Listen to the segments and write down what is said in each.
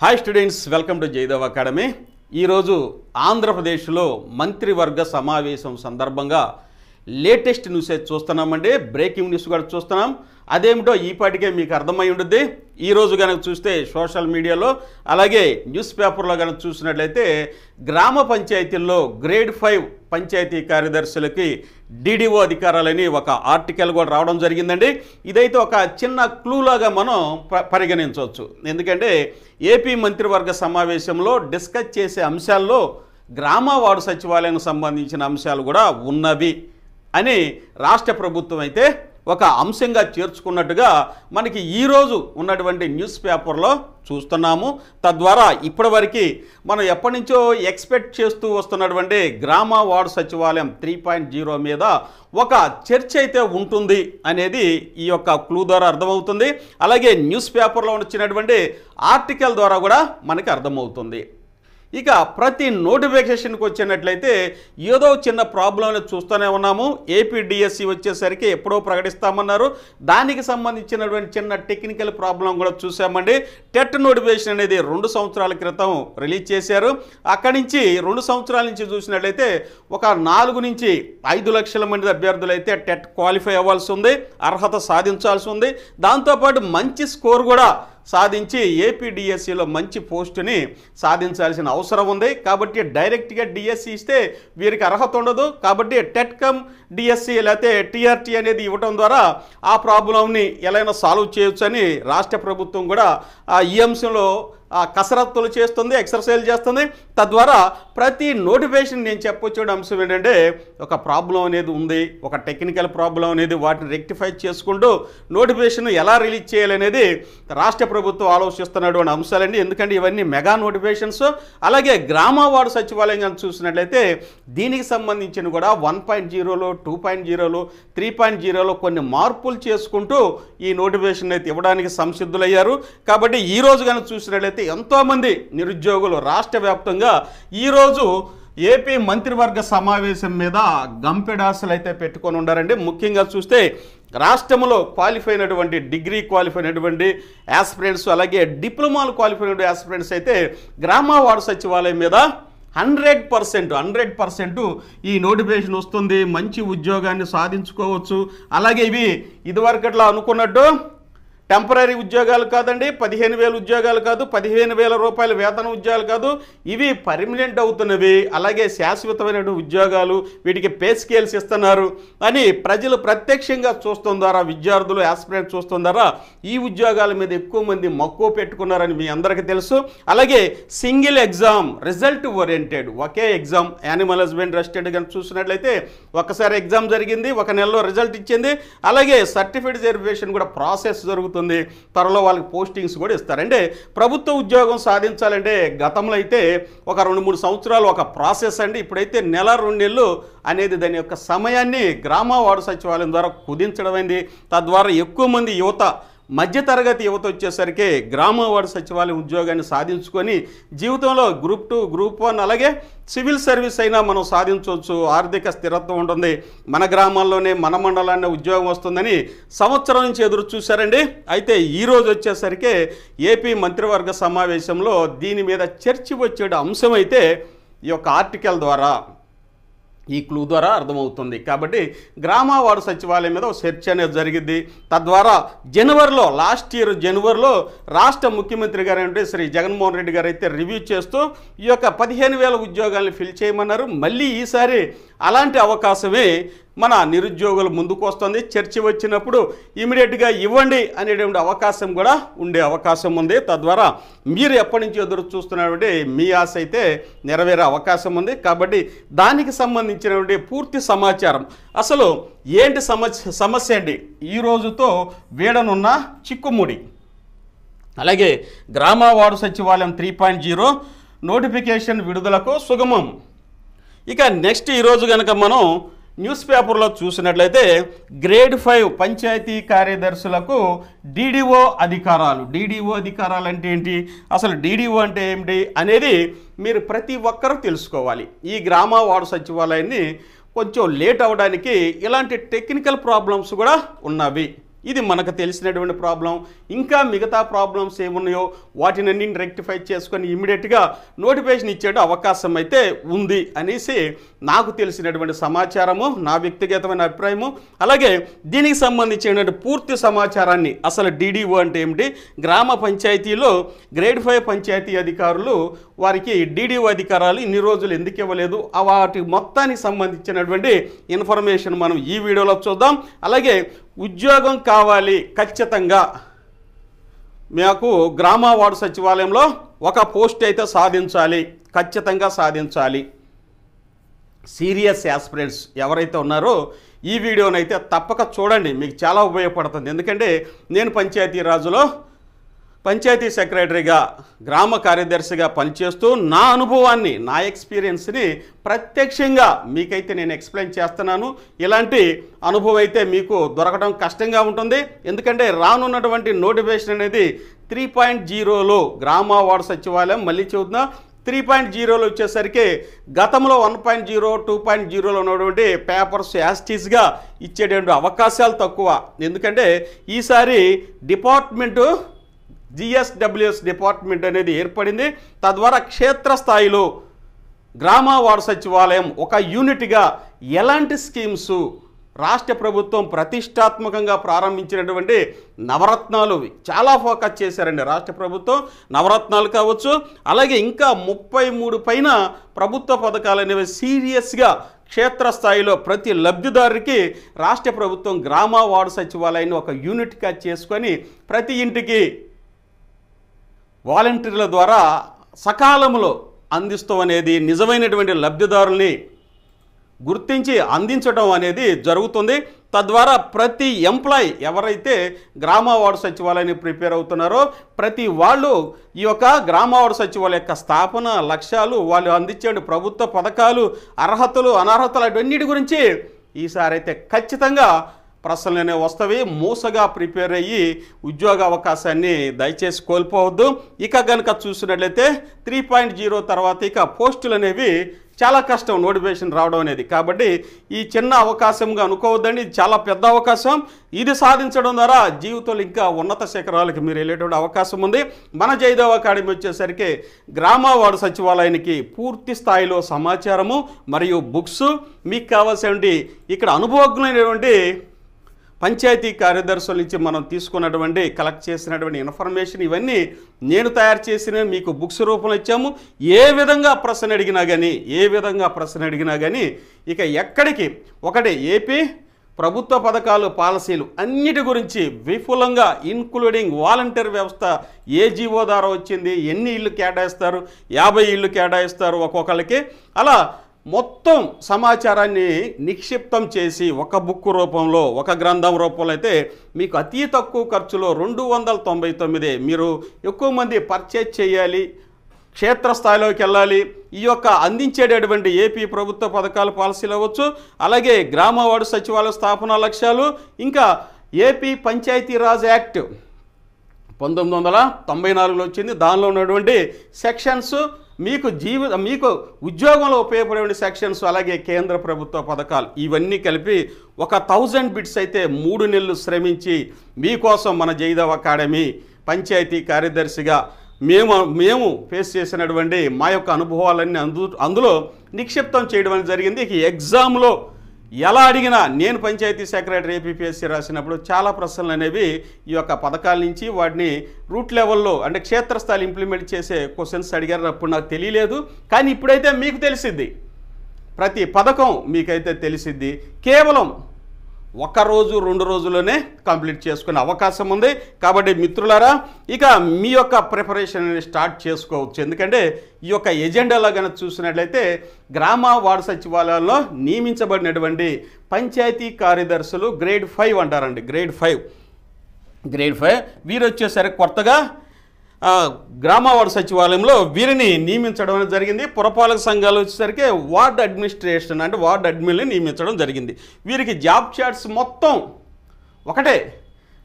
Hi students, welcome to Jayadev academy. ఈరోజు ఆంధ్రప్రదేశ్లో మంత్రివర్గ సమావేశం సందర్భంగా లేటెస్ట్ న్యూస్ అయితే చూస్తున్నామండి. బ్రేకింగ్ న్యూస్ కూడా చూస్తున్నాం. అదేమిటో ఈపాటికే మీకు అర్థమై ఉంటుంది. ఈరోజు కనుక చూస్తే సోషల్ మీడియాలో అలాగే న్యూస్ పేపర్లో కనుక చూసినట్లయితే గ్రామ పంచాయతీల్లో గ్రేడ్ 5 పంచాయతీ కార్యదర్శులకి డిడిఓ అధికారాలని ఒక ఆర్టికల్ కూడా రావడం జరిగిందండి. ఇదైతే ఒక చిన్న క్లూలాగా మనం పరిగణించవచ్చు. ఎందుకంటే ఏపీ మంత్రివర్గ సమావేశంలో డిస్కస్ చేసే అంశాల్లో గ్రామ వార్డు సచివాలయానికి సంబంధించిన అంశాలు కూడా ఉన్నవి అని రాష్ట్ర ప్రభుత్వం అయితే ఒక అంశంగా చేర్చుకున్నట్టుగా మనకి ఈరోజు ఉన్నటువంటి న్యూస్ పేపర్లో చూస్తున్నాము. తద్వారా ఇప్పటివరకు మనం ఎప్పటి నుంచో ఎక్స్పెక్ట్ చేస్తూ వస్తున్నటువంటి గ్రామ వార్డు సచివాలయం 3.0 మీద ఒక చర్చ అయితే ఉంటుంది అనేది ఈ యొక్క క్లూ ద్వారా అర్థమవుతుంది. అలాగే న్యూస్ పేపర్లో వచ్చినటువంటి ఆర్టికల్ ద్వారా కూడా మనకి అర్థమవుతుంది. ఇక ప్రతి నోటిఫికేషన్కి వచ్చినట్లయితే ఏదో చిన్న ప్రాబ్లం చూస్తూనే ఉన్నాము. ఏపీ డిఎస్సి వచ్చేసరికి ఎప్పుడో ప్రకటిస్తామన్నారు. దానికి సంబంధించినటువంటి చిన్న టెక్నికల్ ప్రాబ్లం కూడా చూసామండి. టెట్ నోటిఫికేషన్ అనేది 2 సంవత్సరాల క్రితం రిలీజ్ చేశారు. అక్కడి నుంచి 2 సంవత్సరాల నుంచి చూసినట్లయితే ఒక 4 నుంచి 5 లక్షల మంది అభ్యర్థులు అయితే టెట్ క్వాలిఫై అవ్వాల్సి ఉంది, అర్హత సాధించాల్సి ఉంది. దాంతోపాటు మంచి స్కోర్ కూడా సాధించి ఏపీ డిఎస్సిలో మంచి పోస్టుని సాధించాల్సిన అవసరం ఉంది. కాబట్టి డైరెక్ట్గా డిఎస్సి ఇస్తే వీరికి అర్హత ఉండదు. కాబట్టి టెట్ కమ్ డిఎస్సి లేకపోతే టీఆర్టీ అనేది ఇవ్వడం ద్వారా ఆ ప్రాబ్లంని ఎలా సాల్వ్ చేయొచ్చని రాష్ట్ర ప్రభుత్వం కూడా ఈ అంశంలో కసరత్తులు చేస్తుంది, ఎక్సర్సైజ్ చేస్తుంది. తద్వారా ప్రతి నోటిఫికేషన్ నేను చెప్పొచ్చే అంశం ఏంటంటే ఒక ప్రాబ్లం అనేది ఉంది, ఒక టెక్నికల్ ప్రాబ్లం అనేది వాటిని రెక్టిఫై చేసుకుంటూ నోటిఫికేషన్ ఎలా రిలీజ్ చేయాలనేది రాష్ట్ర ప్రభుత్వం ఆలోచిస్తున్నటువంటి అంశాలండి. ఎందుకంటే ఇవన్నీ మెగా నోటిఫికేషన్స్. అలాగే గ్రామ వార్డు సచివాలయం కానీ చూసినట్లయితే దీనికి సంబంధించిన కూడా 1.0లో 2.0లో 3.0లో కొన్ని మార్పులు చేసుకుంటూ ఈ నోటిఫికేషన్ అయితే ఇవ్వడానికి సంసిద్ధులయ్యారు. కాబట్టి ఈ రోజు కనుక చూసినట్లయితే ఎంతోమంది నిరుద్యోగులు రాష్ట్ర వ్యాప్తంగా ఈరోజు ఏపీ మంత్రివర్గ సమావేశం మీద గంపెడాసలు అయితే పెట్టుకొని ఉండారండి. ముఖ్యంగా చూస్తే రాష్ట్రంలో క్వాలిఫై అయినటువంటి డిగ్రీ క్వాలిఫై అయినటువంటి యాస్పిరెంట్స్ అలాగే డిప్లొమాలు క్వాలిఫై అయినటువంటి యాస్పిరెంట్స్ అయితే గ్రామ వార్డు సచివాలయం మీద 100% ఈ నోటిఫికేషన్ వస్తుంది, మంచి ఉద్యోగాన్ని సాధించుకోవచ్చు. అలాగే ఇవి ఇదివరకట్లా అనుకున్నట్టు టెంపరీ ఉద్యోగాలు కాదండి, 15,000 ఉద్యోగాలు కాదు, 15,000 రూపాయల వేతన ఉద్యోగాలు కాదు, ఇవి పర్మనెంట్ అవుతున్నవి. అలాగే శాశ్వతమైన ఉద్యోగాలు, వీటికి పే స్కేల్స్ ఇస్తున్నారు అని ప్రజలు ప్రత్యక్షంగా చూస్తున్న ద్వారా, విద్యార్థులు యాస్పిరెంట్స్ చూస్తున్న ద్వారా ఈ ఉద్యోగాల మీద ఎక్కువ మంది మక్కువ పెట్టుకున్నారని మీ అందరికీ తెలుసు. అలాగే సింగిల్ ఎగ్జామ్, రిజల్ట్ ఓరియంటెడ్, ఒకే ఎగ్జామ్. యానిమల్ హస్బెండ్ రెసిడెంట్ కనుక చూసినట్లయితే ఒకసారి ఎగ్జామ్ జరిగింది, 1 నెలలో రిజల్ట్ ఇచ్చింది. అలాగే సర్టిఫికేట్ వెరిఫికేషన్ కూడా ప్రాసెస్ జరుగుతుంది. త్వరలో వాళ్ళకి పోస్టింగ్స్ కూడా ఇస్తారు. అంటే ప్రభుత్వ ఉద్యోగం సాధించాలంటే గతంలో అయితే ఒక 2-3 సంవత్సరాలు ఒక ప్రాసెస్ అండి. ఇప్పుడైతే నెల 2 నెలలు అనేది దాని యొక్క సమయాన్ని గ్రామ వార్డు సచివాలయం ద్వారా కుదించడం అయింది. తద్వారా ఎక్కువ మంది యువత, మధ్యతరగతి యువత వచ్చేసరికి గ్రామ వార్డు సచివాలయం ఉద్యోగాన్ని సాధించుకొని జీవితంలో గ్రూప్ 2, గ్రూప్ 1 అలాగే సివిల్ సర్వీస్ అయినా మనం సాధించవచ్చు. ఆర్థిక స్థిరత్వం ఉంటుంది, మన గ్రామాల్లోనే మన మండలాన్ని ఉద్యోగం వస్తుందని సంవత్సరం నుంచి ఎదురు చూశారండి. అయితే ఈరోజు వచ్చేసరికి ఏపీ మంత్రివర్గ సమావేశంలో దీని మీద చర్చ వచ్చే అంశం అయితే ఈ యొక్క ఆర్టికల్ ద్వారా, ఈ క్లూ ద్వారా అర్థమవుతుంది. కాబట్టి గ్రామ వార్డు సచివాలయం మీద ఒక చర్చ అనేది జరిగింది. తద్వారా జనవరిలో, లాస్ట్ ఇయర్ జనవరిలో రాష్ట్ర ముఖ్యమంత్రి గారు అంటే శ్రీ జగన్మోహన్ రెడ్డి గారు అయితే రివ్యూ చేస్తూ ఈ యొక్క 15,000 ఉద్యోగాలను ఫిల్ చేయమన్నారు. మళ్ళీ ఈసారి అలాంటి అవకాశమే మన నిరుద్యోగులు ముందుకు వస్తుంది. చర్చ వచ్చినప్పుడు ఇమీడియట్గా ఇవ్వండి అనేటువంటి అవకాశం కూడా ఉండే అవకాశం ఉంది. తద్వారా మీరు ఎప్పటి నుంచి ఎదురు చూస్తున్నటువంటి మీ ఆశ అయితే నెరవేరే అవకాశం ఉంది. కాబట్టి దానికి సంబంధించినటువంటి పూర్తి సమాచారం, అసలు ఏంటి సమస్య అండి, ఈ రోజుతో వీడనున్న చిక్కుముడి. అలాగే గ్రామ వార్డు సచివాలయం 3.0 నోటిఫికేషన్ విడుదలకు సుగమం. ఇక నెక్స్ట్ ఈరోజు కనుక మనం న్యూస్ పేపర్లో చూసినట్లయితే గ్రేడ్ 5 పంచాయతీ కార్యదర్శులకు డిడిఓ అధికారాలు. డిడిఓ అధికారాలు అంటే ఏంటి, అసలు డిడిఓ అంటే ఏమిటి అనేది మీరు ప్రతి ఒక్కరూ తెలుసుకోవాలి. ఈ గ్రామ వార్డు సచివాలయాన్ని కొంచెం లేట్ అవ్వడానికి ఇలాంటి టెక్నికల్ ప్రాబ్లమ్స్ కూడా ఉన్నవి. ఇది మనకు తెలిసినటువంటి ప్రాబ్లం. ఇంకా మిగతా ప్రాబ్లమ్స్ ఏమున్నాయో వాటినన్నీ రెక్టిఫై చేసుకొని ఇమీడియట్గా నోటిఫికేషన్ ఇచ్చే అవకాశం అయితే ఉంది అనేసి నాకు తెలిసినటువంటి సమాచారము, నా వ్యక్తిగతమైన అభిప్రాయము. అలాగే దీనికి సంబంధించినటువంటి పూర్తి సమాచారాన్ని, అసలు DDO అంటే ఏమిటి, గ్రామ పంచాయతీలో గ్రేడ్ 5 పంచాయతీ అధికారులు వారికి DDO అధికారాలు ఇన్ని రోజులు ఎందుకు ఇవ్వలేదు, వాటి మొత్తానికి సంబంధించినటువంటి ఇన్ఫర్మేషన్ మనం ఈ వీడియోలో చూద్దాం. అలాగే ఉద్యోగం కావాలి ఖచ్చితంగా, మాకు గ్రామ వార్డు సచివాలయంలో ఒక పోస్ట్ అయితే సాధించాలి, ఖచ్చితంగా సాధించాలి. సీరియస్ యాస్పిరెంట్స్ ఎవరైతే ఉన్నారో ఈ వీడియోనైతే తప్పక చూడండి, మీకు చాలా ఉపయోగపడుతుంది. ఎందుకంటే నేను పంచాయతీరాజులో పంచాయతీ సెక్రటరీగా, గ్రామ కార్యదర్శిగా పనిచేస్తూ నా అనుభవాన్ని, నా ఎక్స్పీరియన్స్ని ప్రత్యక్షంగా మీకైతే నేను ఎక్స్ప్లెయిన్ చేస్తున్నాను. ఇలాంటి అనుభవం అయితే మీకు దొరకడం కష్టంగా ఉంటుంది. ఎందుకంటే రానున్నటువంటి నోటిఫికేషన్ అనేది 3.0లో గ్రామ వార్డు సచివాలయం, మళ్ళీ చూద్దాం 3.0లో వచ్చేసరికి గతంలో 1.0, 2.0లో ఉన్నటువంటి పేపర్స్ యాస్టీస్గా ఇచ్చేటువంటి అవకాశాలు తక్కువ. ఎందుకంటే ఈసారి డిపార్ట్మెంటు GSWS డిపార్ట్మెంట్ అనేది ఏర్పడింది. తద్వారా క్షేత్రస్థాయిలో గ్రామ వార్డు సచివాలయం ఒక యూనిట్గా ఎలాంటి స్కీమ్స్ రాష్ట్ర ప్రభుత్వం ప్రతిష్టాత్మకంగా ప్రారంభించినటువంటి నవరత్నాలు చాలా ఫోకస్ చేశారండి రాష్ట్ర ప్రభుత్వం. నవరత్నాలు కావచ్చు, అలాగే ఇంకా 33 పైన ప్రభుత్వ పథకాలు అనేవి సీరియస్గా క్షేత్రస్థాయిలో ప్రతి లబ్ధిదారుకి రాష్ట్ర ప్రభుత్వం గ్రామ వార్డు సచివాలయాన్ని ఒక యూనిట్గా చేసుకొని ప్రతి ఇంటికి వాలంటీర్ల ద్వారా సకాలంలో అందిస్తాం అనేది, నిజమైనటువంటి లబ్ధిదారుల్ని గుర్తించి అందించడం అనేది జరుగుతుంది. తద్వారా ప్రతి ఎంప్లాయీ ఎవరైతే గ్రామ వార్డు సచివాలయాన్ని ప్రిపేర్ అవుతున్నారో ప్రతి వాళ్ళు ఈ యొక్క గ్రామ వార్డు సచివాలయం యొక్క స్థాపన లక్ష్యాలు, వాళ్ళు అందించే ప్రభుత్వ పథకాలు, అర్హతలు అనర్హతలు అన్నిటి గురించి ఈసారి అయితే ఖచ్చితంగా ప్రశ్నలనే వస్తవి. మూసగా ప్రిపేర్ అయ్యి ఉద్యోగ అవకాశాన్ని దయచేసి కోల్పోవద్దు. ఇక కనుక చూసినట్లయితే 3.0 తర్వాత ఇక పోస్టులు అనేవి చాలా కష్టం నోటిఫికేషన్ రావడం అనేది. కాబట్టి ఈ చిన్న అవకాశంగా అనుకోవద్దండి, ఇది చాలా పెద్ద అవకాశం. ఇది సాధించడం ద్వారా జీవితంలో ఇంకా ఉన్నత శిఖరాలకు మీరు వెళ్ళేటువంటి అవకాశం ఉంది. మన జయదేవ్ అకాడమీ వచ్చేసరికి గ్రామ వార్డు సచివాలయానికి పూర్తి స్థాయిలో సమాచారము మరియు బుక్స్, మీకు కావాల్సినటువంటి ఇక్కడ అనుభవజ్ఞులైనటువంటి పంచాయతీ కార్యదర్శుల నుంచి మనం తీసుకున్నటువంటి కలెక్ట్ చేసినటువంటి ఇన్ఫర్మేషన్ ఇవన్నీ నేను తయారు చేసిన మీకు బుక్స్ రూపంలో ఇచ్చాము. ఏ విధంగా ప్రశ్న అడిగినా కానీ ఇక ఎక్కడికి ఒకటి ఏపీ ప్రభుత్వ పథకాలు, పాలసీలు అన్నిటి గురించి విపులంగా, ఇన్క్లూడింగ్ వాలంటీర్ వ్యవస్థ ఏ జీవో ద్వారా వచ్చింది, ఎన్ని ఇళ్ళు కేటాయిస్తారు, 50 ఇళ్ళు కేటాయిస్తారు ఒక్కొక్కరికి, అలా మొత్తం సమాచారాన్ని నిక్షిప్తం చేసి ఒక బుక్ రూపంలో, ఒక గ్రంథం రూపంలో అయితే మీకు అతి తక్కువ ఖర్చులో 299 మీరు ఎక్కువ మంది పర్చేజ్ చేయాలి, క్షేత్రస్థాయిలోకి వెళ్ళాలి, ఈ యొక్క అందించేటటువంటి ఏపీ ప్రభుత్వ పథకాల పాలసీలు అవ్వచ్చు, అలాగే గ్రామ వార్డు సచివాలయ స్థాపన లక్ష్యాలు, ఇంకా ఏపీ పంచాయతీరాజ్ యాక్ట్ 1994లో వచ్చింది, దానిలో ఉన్నటువంటి సెక్షన్స్, మీకు ఉద్యోగంలో ఉపయోగపడే సెక్షన్స్, అలాగే కేంద్ర ప్రభుత్వ పథకాలు ఇవన్నీ కలిపి ఒక 1000 బిట్స్ అయితే 3 నెలలు శ్రమించి మీకోసం మన జయదేవ్ అకాడమీ పంచాయతీ కార్యదర్శిగా మేము ఫేస్ చేసినటువంటి మా యొక్క అనుభవాలన్నీ అందులో నిక్షిప్తం చేయడం జరిగింది. ఈ ఎగ్జామ్లో ఎలా అడిగినా, నేను పంచాయతీ సెక్రటరీ APPSC రాసినప్పుడు చాలా ప్రశ్నలు అనేవి ఈ యొక్క పథకాల నుంచి వాటిని రూట్ లెవెల్లో అంటే క్షేత్రస్థాయిలో ఇంప్లిమెంట్ చేసే క్వశ్చన్స్ అడిగారు. అప్పుడు నాకు తెలియలేదు, కానీ ఇప్పుడైతే మీకు తెలిసిద్ది, ప్రతి పథకం మీకైతే తెలిసిద్ది. కేవలం 1 రోజు 2 రోజుల్లోనే కంప్లీట్ చేసుకునే అవకాశం ఉంది. కాబట్టి మిత్రులారా, ఇక మీ యొక్క ప్రిపరేషన్ స్టార్ట్ చేసుకోవచ్చు. ఎందుకంటే ఈ యొక్క ఎజెండాలో కనుక చూసినట్లయితే గ్రామ వార్డు సచివాలయాల్లో నియమించబడినటువంటి పంచాయతీ కార్యదర్శులు గ్రేడ్ 5 అంటారండి. గ్రేడ్ 5 వీరు వచ్చేసరికి కొత్తగా గ్రామ వార్డు సచివాలయంలో వీరిని నియమించడం జరిగింది. పురపాలక సంఘాలు వచ్చేసరికి వార్డ్ అడ్మినిస్ట్రేషన్ అంటే వార్డ్ అడ్మిన్ని నియమించడం జరిగింది. వీరికి జాబ్ చార్ట్స్ మొత్తం ఒకటే,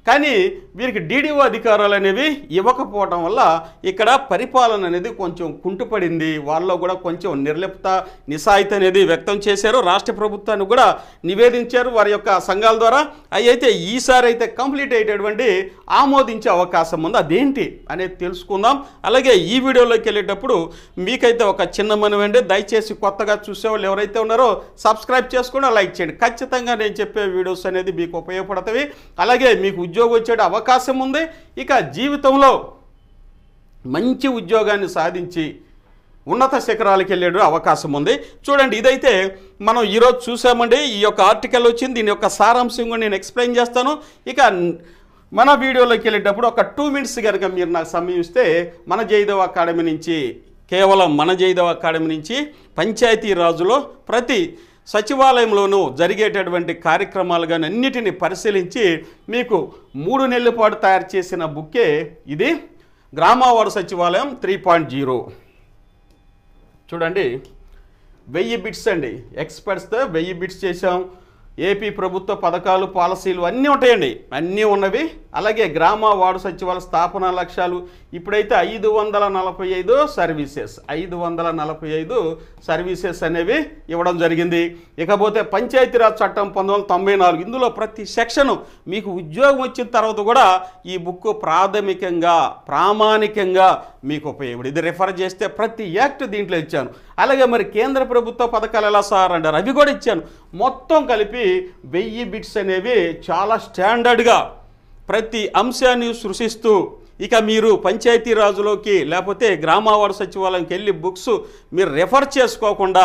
కానీ వీరికి డీడీఓ అధికారాలు అనేవి ఇవ్వకపోవడం వల్ల ఇక్కడ పరిపాలన అనేది కొంచెం కుంటుపడింది. వాళ్ళలో కూడా కొంచెం నిర్లిప్త నిస్సాయిత అనేది వ్యక్తం చేశారు. రాష్ట్ర ప్రభుత్వాన్ని కూడా నివేదించారు వారి యొక్క సంఘాల ద్వారా. అయితే ఈసారి అయితే కంప్లీట్ అయ్యేటటువంటి ఆమోదించే అవకాశం ఉంది. అదేంటి అనేది తెలుసుకుందాం. అలాగే ఈ వీడియోలోకి వెళ్ళేటప్పుడు మీకైతే ఒక చిన్న మనవి అండి, దయచేసి కొత్తగా చూసేవాళ్ళు ఎవరైతే ఉన్నారో సబ్స్క్రైబ్ చేసుకుని లైక్ చేయండి. ఖచ్చితంగా నేను చెప్పే వీడియోస్ అనేది మీకు ఉపయోగపడతాయి. అలాగే మీకు ఉద్యోగం వచ్చే అవకాశం ఉంది. ఇక జీవితంలో మంచి ఉద్యోగాన్ని సాధించి ఉన్నత శిఖరాలకు వెళ్ళే అవకాశం ఉంది. చూడండి, ఇదైతే మనం ఈరోజు చూసామండి. ఈ యొక్క ఆర్టికల్ వచ్చింది, దీని యొక్క సారాంశం కూడా నేను ఎక్స్ప్లెయిన్ చేస్తాను. ఇక మన వీడియోలోకి వెళ్ళేటప్పుడు ఒక 2 minutes కనుక మీరు నాకు సమయం ఇస్తే, మన జయదేవ్ అకాడమీ నుంచి, కేవలం మన జయదేవ్ అకాడమీ నుంచి పంచాయతీరాజులో ప్రతి సచివాలయంలోనూ జరిగేటటువంటి కార్యక్రమాలు కానీ అన్నిటిని పరిశీలించి మీకు 3 నెలల పాటు తయారు చేసిన బుక్కే ఇది, గ్రామ వార్డు సచివాలయం 3.0. చూడండి, 1000 బిట్స్ అండి. ఎక్స్పర్ట్స్తో 1000 బిట్స్ చేసాం. ఏపీ ప్రభుత్వ పథకాలు, పాలసీలు అన్నీ ఉంటాయండి, అన్నీ ఉన్నవి. అలాగే గ్రామ వార్డు సచివాలయ స్థాపన లక్ష్యాలు. ఇప్పుడైతే 545 సర్వీసెస్, 545 సర్వీసెస్ అనేవి ఇవ్వడం జరిగింది. ఇకపోతే పంచాయతీరాజ్ చట్టం 1994, ఇందులో ప్రతి సెక్షను మీకు ఉద్యోగం వచ్చిన తర్వాత కూడా ఈ బుక్ ప్రామాణికంగా మీకు ఉపయోగపడి, ఇది రిఫర్ చేస్తే ప్రతి యాక్ట్ దీంట్లో ఇచ్చాను. అలాగే మరి కేంద్ర ప్రభుత్వ పథకాలు ఎలా సార్ అంటారు, అవి కూడా ఇచ్చాను. మొత్తం కలిపి 1000 బిట్స్ అనేవి చాలా స్టాండర్డ్గా ప్రతి అంశాన్ని సృష్టిస్తూ, ఇక మీరు పంచాయతీరాజులోకి లేకపోతే గ్రామ వార్డు సచివాలయంకి వెళ్ళి బుక్స్ మీరు రెఫర్ చేసుకోకుండా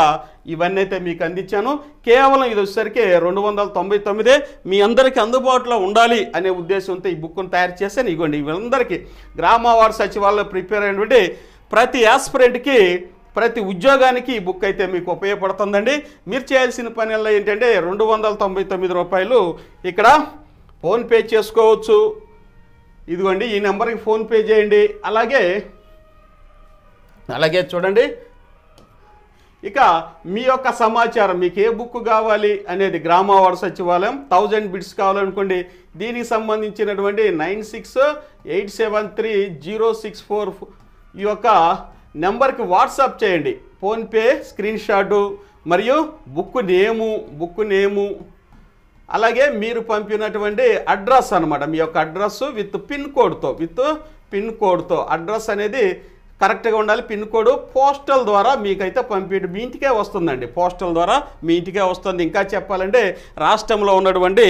ఇవన్నీ అయితే మీకు అందించాను. కేవలం ఇది వచ్చేసరికి 299. మీ అందరికీ అందుబాటులో ఉండాలి అనే ఉద్దేశంతో ఈ బుక్ను తయారు చేశాను. ఇవ్వండి, వీళ్ళందరికీ గ్రామ వార్డు సచివాలయం ప్రిపేర్ అయినటువంటి ప్రతి ఆస్పిరెంట్కి, ప్రతి ఉద్యోగానికి ఈ బుక్ అయితే మీకు ఉపయోగపడుతుందండి. మీరు చేయాల్సిన పనుల్లో ఏంటంటే 299 రూపాయలు ఇక్కడ ఫోన్పే చేసుకోవచ్చు. ఇదిగోండి, ఈ నెంబర్కి ఫోన్పే చేయండి. అలాగే చూడండి, ఇక మీ యొక్క సమాచారం, మీకు ఏ బుక్ కావాలి అనేది, గ్రామ వార్డు సచివాలయం 1000 బిట్స్ కావాలనుకోండి, దీనికి సంబంధించినటువంటి 96873064 ఈ యొక్క నెంబర్కి వాట్సాప్ చేయండి. ఫోన్పే స్క్రీన్ షాటు మరియు బుక్ నేము అలాగే మీరు పంపినటువంటి అడ్రస్ అనమాట, మీ యొక్క అడ్రస్ విత్ పిన్ కోడ్తో అడ్రస్ అనేది కరెక్ట్గా ఉండాలి. పిన్ కోడ్ పోస్టల్ ద్వారా మీకైతే పంపించడం మీ ఇంటికే వస్తుందండి. పోస్టల్ ద్వారా మీ ఇంటికే వస్తుంది. ఇంకా చెప్పాలంటే రాష్ట్రంలో ఉన్నటువంటి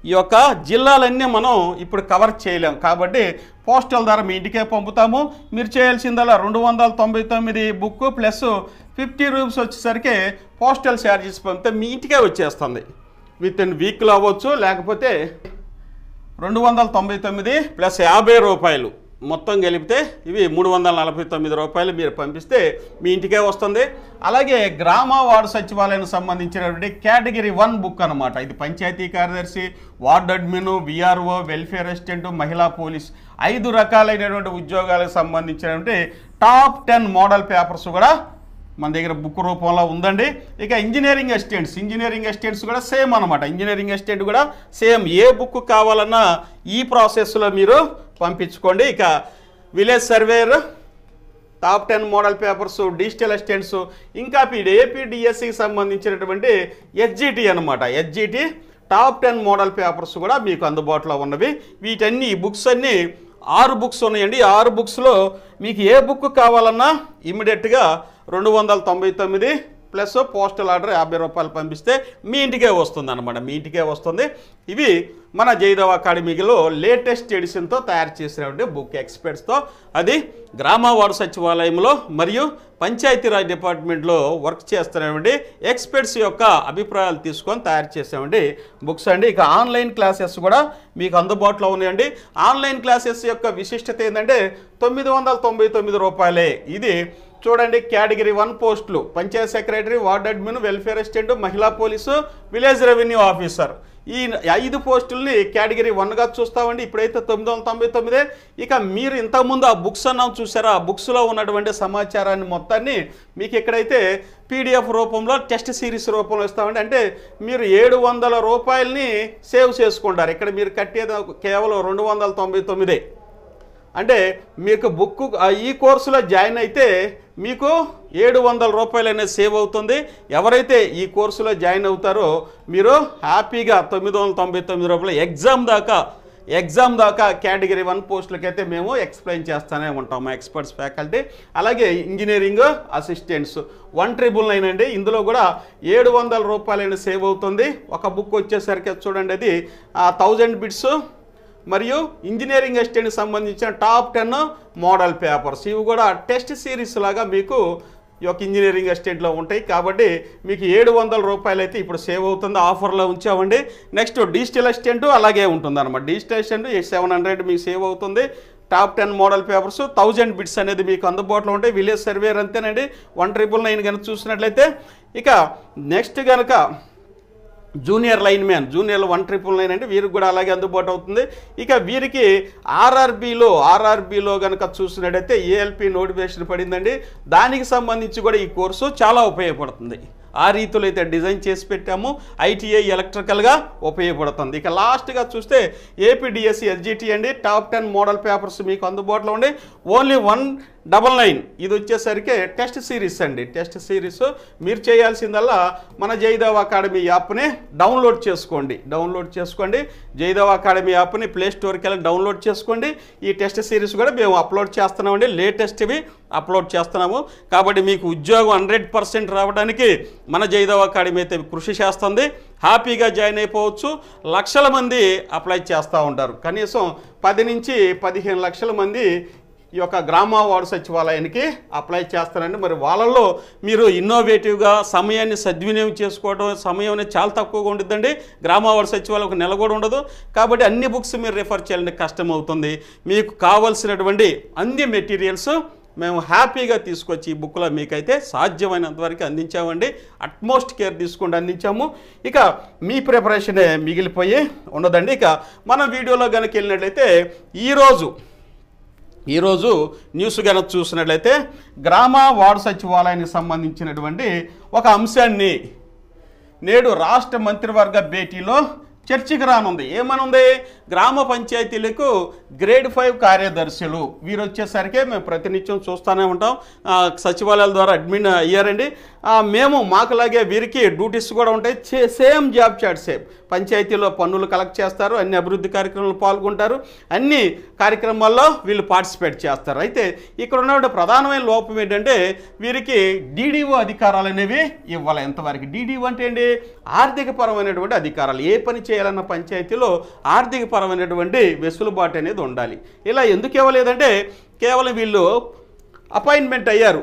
ఈ యొక్క జిల్లాలన్నీ మనం ఇప్పుడు కవర్ చేయలేం కాబట్టి పోస్టల్ ద్వారా మీ ఇంటికే పంపుతాము. మీరు చేయాల్సిందల్లా 299 బుక్ ప్లస్ 50 రూపీస్ వచ్చేసరికి పోస్టల్ ఛార్జెస్ పంపితే మీ ఇంటికే వచ్చేస్తుంది. విత్ ఇన్ వీక్లో అవ్వచ్చు, లేకపోతే 299 ప్లస్ 50 రూపాయలు మొత్తం కలిపితే ఇవి 349 రూపాయలు మీరు పంపిస్తే మీ ఇంటికే వస్తుంది. అలాగే గ్రామ వార్డు సచివాలయానికి సంబంధించినటువంటి కేటగిరీ 1 బుక్ అనమాట. ఇది పంచాయతీ కార్యదర్శి, ward admin, VRO, welfare assistant, మహిళా పోలీస్ 5 రకాలైనటువంటి ఉద్యోగాలకు సంబంధించినటువంటి టాప్ 10 మోడల్ పేపర్స్ కూడా మన దగ్గర బుక్ రూపంలో ఉందండి. ఇక ఇంజనీరింగ్ అసిస్టెంట్స్ కూడా సేమ్ అనమాట. ఇంజనీరింగ్ అసిస్టెంట్ కూడా సేమ్, ఏ బుక్ కావాలన్నా ఈ ప్రాసెస్లో మీరు పంపించుకోండి. ఇక village surveyor top 10 model papers, digital assistants, ఇంకా ఏపీడిఎస్సికి సంబంధించినటువంటి ఎస్జిటి అనమాట. ఎస్జిటి టాప్ 10 మోడల్ పేపర్స్ కూడా మీకు అందుబాటులో ఉన్నవి. వీటన్ని బుక్స్ అన్నీ 6 బుక్స్ ఉన్నాయండి. 6 బుక్స్లో మీకు ఏ బుక్ కావాలన్నా ఇమ్మీడియట్గా 299 ప్లస్ పోస్టల్ ఆర్డర్ 50 రూపాయలు పంపిస్తే మీ ఇంటికే వస్తుంది అనమాట. మీ ఇంటికే వస్తుంది. ఇవి మన జయదేవ్ అకాడమీలో లేటెస్ట్ ఎడిషన్తో తయారు చేసినటువంటి బుక్, ఎక్స్పర్ట్స్తో. అది గ్రామ వార్డు సచివాలయంలో మరియు పంచాయతీరాజ్ డిపార్ట్మెంట్లో వర్క్ చేస్తున్నటువంటి ఎక్స్పర్ట్స్ యొక్క అభిప్రాయాలు తీసుకొని తయారు చేసామండి బుక్స్ అండి. ఇక ఆన్లైన్ క్లాసెస్ కూడా మీకు అందుబాటులో ఉన్నాయండి. ఆన్లైన్ క్లాసెస్ యొక్క విశిష్టత ఏంటంటే 999 రూపాయలే. ఇది చూడండి, కేటగిరీ 1 పోస్టులు, Panchayat secretary, ward admin, welfare assistant, మహిళా పోలీసు, విలేజ్ రెవెన్యూ ఆఫీసర్, ఈ 5 పోస్టుల్ని కేటగిరీ 1గా చూస్తామండి. ఇప్పుడైతే 999. ఇక మీరు ఇంతకుముందు ఆ బుక్స్ అన్నాం చూసారా, ఆ బుక్స్లో ఉన్నటువంటి సమాచారాన్ని మొత్తాన్ని మీకు ఇక్కడైతే PDF రూపంలో టెస్ట్ సిరీస్ రూపంలో ఇస్తామండి. అంటే మీరు 700 రూపాయలని సేవ్ చేసుకుంటారు. ఇక్కడ మీరు కట్టేది కేవలం 299. అంటే మీకు బుక్ ఈ కోర్సులో జాయిన్ అయితే మీకు 700 రూపాయలు అనేది సేవ్ అవుతుంది. ఎవరైతే ఈ కోర్సులో జాయిన్ అవుతారో మీరు హ్యాపీగా 999 రూపాయలు ఎగ్జామ్ దాకా కేటగిరీ 1 పోస్టులకైతే మేము ఎక్స్ప్లెయిన్ చేస్తూనే ఉంటాం మా ఎక్స్పర్ట్స్ ఫ్యాకల్టీ. అలాగే ఇంజనీరింగ్ అసిస్టెంట్స్ 1999 అండి. ఇందులో కూడా 700 రూపాయలు సేవ్ అవుతుంది. ఒక బుక్ వచ్చేసరికి చూడండి, అది 1000 బిట్స్ మరియు ఇంజనీరింగ్ అసిస్టెంట్కి సంబంధించిన టాప్ 10 మోడల్ పేపర్స్, ఇవి కూడా టెస్ట్ సిరీస్ లాగా మీకు ఈ యొక్క ఇంజనీరింగ్ అసిస్టెంట్లో ఉంటాయి. కాబట్టి మీకు 700 రూపాయలు అయితే ఇప్పుడు సేవ్ అవుతుంది, ఆఫర్లో ఉంచామండి. నెక్స్ట్ డిజిటల్ అసిస్టెంట్ అలాగే ఉంటుంది అనమాట. డిజిటల్ అసిస్టెంట్ 700 మీకు సేవ్ అవుతుంది. టాప్ 10 మోడల్ పేపర్స్ 1000 బిట్స్ అనేది మీకు అందుబాటులో ఉంటాయి. విలేజ్ సర్వేర్ అంతేనండి 1999 కనుక చూసినట్లయితే. ఇక నెక్స్ట్ కనుక జూనియర్ లైన్ మ్యాన్, జూనియర్ 1999 అంటే వీరికి కూడా అలాగే అందుబాటు అవుతుంది. ఇక వీరికి ఆర్ఆర్బీలో కనుక చూసినట్టయితే ALP నోటిఫికేషన్ పడిందండి. దానికి సంబంధించి కూడా ఈ కోర్సు చాలా ఉపయోగపడుతుంది. ఆ రీతిలో అయితే డిజైన్ చేసి పెట్టాము. ITI ఎలక్ట్రికల్గా ఉపయోగపడుతుంది. ఇక లాస్ట్గా చూస్తే APDSC SGT అండి, టాప్ 10 మోడల్ పేపర్స్ మీకు అందుబాటులో ఉండి ఓన్లీ 199. ఇది వచ్చేసరికి టెస్ట్ సిరీస్ అండి. టెస్ట్ సిరీస్ మీరు చేయాల్సిందల్లా మన జయదేవ్ అకాడమీ యాప్ని డౌన్లోడ్ చేసుకోండి. జయదేవ్ అకాడమీ యాప్ని ప్లే స్టోర్కి వెళ్ళి డౌన్లోడ్ చేసుకోండి. ఈ టెస్ట్ సిరీస్ కూడా మేము అప్లోడ్ చేస్తున్నామండి, లేటెస్ట్వి అప్లోడ్ చేస్తున్నాము. కాబట్టి మీకు ఉద్యోగం 100% రావడానికి మన జయదేవ్ అకాడమీ అయితే కృషి చేస్తుంది. హ్యాపీగా జాయిన్ అయిపోవచ్చు. లక్షల మంది అప్లై చేస్తూ ఉంటారు. కనీసం 10 నుంచి 15 లక్షల మంది ఈ యొక్క గ్రామ వార్డు సచివాలయానికి అప్లై చేస్తారండి. మరి వాళ్ళల్లో మీరు ఇన్నోవేటివ్గా సమయాన్ని సద్వినియోగం చేసుకోవడం, సమయం అనేది చాలా తక్కువగా ఉంటుందండి. గ్రామ వార్డు సచివాలయం ఒక నెల కూడా ఉండదు. కాబట్టి అన్ని బుక్స్ మీరు రిఫర్ చేయాలంటే కష్టం అవుతుంది. మీకు కావాల్సినటువంటి అన్ని మెటీరియల్స్ మేము హ్యాపీగా తీసుకొచ్చి ఈ బుక్లో మీకైతే సాధ్యమైనంత వరకు అందించామండి. అట్మోస్ట్ కేర్ తీసుకుంటూ అందించాము. ఇక మీ ప్రిపరేషనే మిగిలిపోయి ఉండదండి. ఇక మన వీడియోలో కనుక వెళ్ళినట్లయితే ఈరోజు న్యూస్ కనుక చూసినట్లయితే గ్రామ వార్డు సచివాలయానికి సంబంధించినటువంటి ఒక అంశాన్ని నేడు రాష్ట్ర మంత్రివర్గ భేటీలో చర్చకు రానుంది. ఏమనుంది? గ్రామ పంచాయతీలకు గ్రేడ్ 5 కార్యదర్శులు వీరు వచ్చేసరికి మేము ప్రతినిత్యం చూస్తూనే ఉంటాం. సచివాలయాల ద్వారా అడ్మిన్ అయ్యారండి. మాకులాగే వీరికి డ్యూటీస్ కూడా ఉంటాయి. Same job chart same. పంచాయతీలో పన్నులు కలెక్ట్ చేస్తారు, అన్ని అభివృద్ధి కార్యక్రమాలు పాల్గొంటారు, అన్ని కార్యక్రమాల్లో వీళ్ళు పార్టిసిపేట్ చేస్తారు. అయితే ఇక్కడ ఉన్న ప్రధానమైన లోపం ఏంటంటే వీరికి DDO అధికారాలు అనేవి ఇవ్వాలి. ఎంతవరకు DDO అంటే ఏంటి? ఆర్థికపరమైనటువంటి అధికారాలు. ఏ పని చేయాలన్న పంచాయతీలో ఆర్థికపరమైనటువంటి వెసులుబాటు అనేది ఉండాలి. ఇలా ఎందుకు ఇవ్వలేదంటే కేవలం వీళ్ళు అపాయింట్మెంట్ అయ్యారు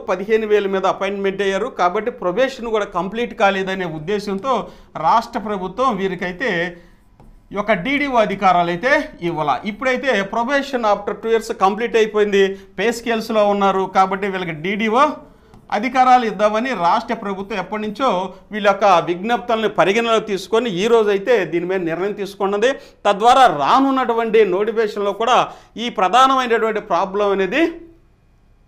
15,000 మీద అపాయింట్మెంట్ అయ్యారు. కాబట్టి ప్రొబేషన్ కూడా కంప్లీట్ కాలేదనే ఉద్దేశంతో రాష్ట్ర ప్రభుత్వం వీరికైతే ఈ యొక్క DDO అధికారాలు అయితే ఇవ్వాల. ఇప్పుడైతే ప్రొబేషన్ ఆఫ్టర్ 2 years కంప్లీట్ అయిపోయింది, పే స్కేల్స్లో ఉన్నారు. కాబట్టి వీళ్ళకి DDO అధికారాలు ఇద్దామని రాష్ట్ర ప్రభుత్వం ఎప్పటి నుంచో వీళ్ళ యొక్క విజ్ఞప్తులను పరిగణలోకి తీసుకొని ఈ రోజు అయితే దీని మీద నిర్ణయం తీసుకున్నది. తద్వారా రానున్నటువంటి నోటిఫికేషన్లో కూడా ఈ ప్రధానమైనటువంటి ప్రాబ్లం అనేది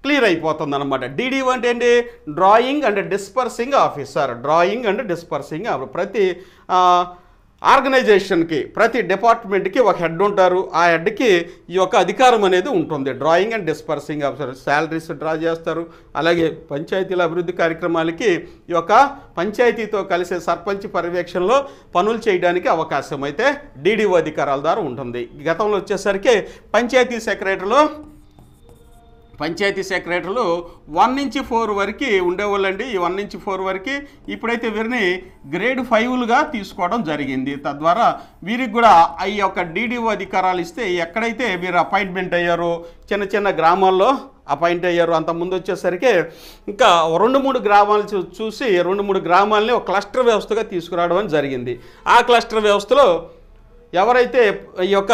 క్లియర్ అయిపోతుంది అనమాట. DDO అంటే ఏంటి? Drawing and dispersing officer. ప్రతి ఆర్గనైజేషన్కి, ప్రతి డిపార్ట్మెంట్కి ఒక హెడ్ ఉంటారు. ఆ హెడ్కి ఈ యొక్క అధికారం అనేది ఉంటుంది. Drawing and dispersing officer salaries draw చేస్తారు. అలాగే పంచాయతీల అభివృద్ధి కార్యక్రమాలకి ఈ యొక్క పంచాయతీతో కలిసే సర్పంచ్ పర్యవేక్షణలో పనులు చేయడానికి అవకాశం అయితే DDO అధికారాల ద్వారా ఉంటుంది. గతంలో వచ్చేసరికి పంచాయతీ సెక్రటరీలు 1 నుంచి 4 వరకు ఉండేవాళ్ళండి. ఈ 1 నుంచి 4 వరకు ఇప్పుడైతే వీరిని గ్రేడ్ 5లుగా తీసుకోవడం జరిగింది. తద్వారా వీరికి కూడా ఈ యొక్క DDO అధికారాలు ఇస్తే ఎక్కడైతే వీరు అపాయింట్మెంట్ అయ్యారో చిన్న గ్రామాల్లో అపాయింట్ అయ్యారు. అంతకుముందు వచ్చేసరికి ఇంకా 2-3 గ్రామాలు చూసి 2-3 గ్రామాలని ఒక క్లస్టర్ వ్యవస్థగా తీసుకురావడం జరిగింది. ఆ క్లస్టర్ వ్యవస్థలో ఎవరైతే ఈ యొక్క